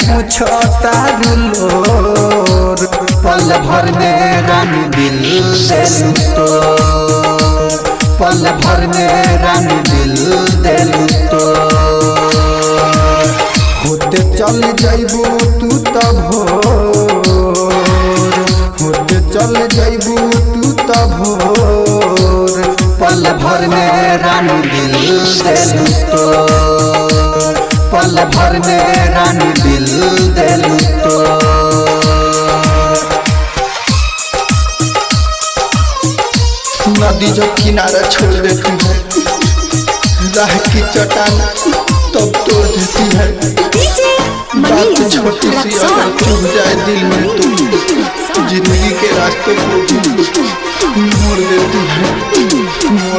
मुछता रुलोर पल भर में रानी दिल देलू तो पल भर में रानी दिल देलू तो होते चल जाइबू तू तो भोर होते चल जाइबू तू तो भोर पल भर में रानी दिल देलू तो पल भर में रानी दिल देलू तो नदी जब किनारा छोड़ देती है राह की चट्टान तब तोड़ देती है बात छोटी सी अगर चुभ जाए दिल में तो जिंदगी के रास्ते को मोड़ देती है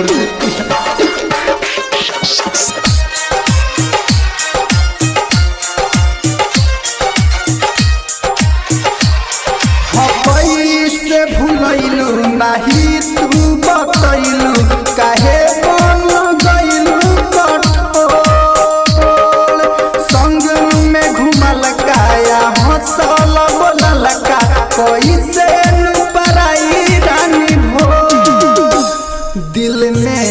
से भूलैलू नहीं तू बतैलू काहे बन गइलू कठोर संग में घुमल काया हंसल बोलल का कैसे न पराई रानी भो दिल में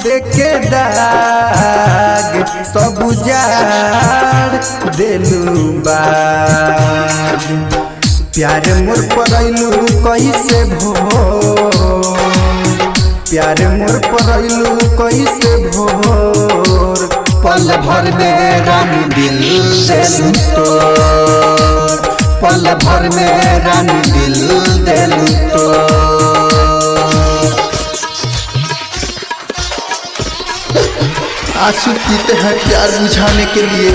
देखे दाग सब उजाड़ देलू बाग प्यार मोर परैलू कैसे भो प्यार मोर परैलू कैसे भोर पल भर में रानी दिल देलू तो पल भर में रानी दिल देलू तो आंसू पीते हैं प्यार बुझाने के लिए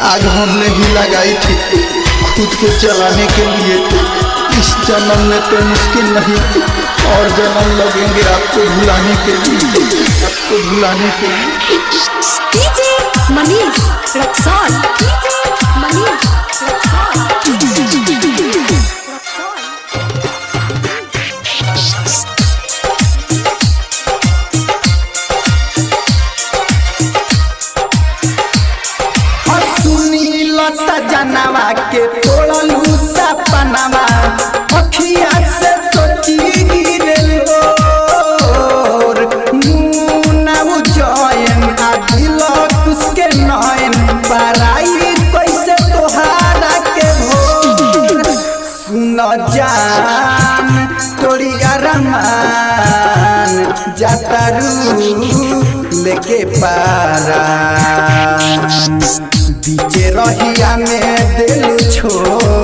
आग हमने ही लगाई थी खुद को चलाने के लिए इस जन्म में तो मुश्किल नहीं और जन्म लगेंगे आपको भुलाने के लिए डीजे मनीष रक्सौल सजनवा के तोड़लू सपनवा अखिया से सोची गिरलो मुना उजयन आ दिल कुसके नयन पराई कैसे तोहारा के भोर सुन जान तोड़ी अरमान जातरू लेके पारा बीचे रहिया में दिल छोड़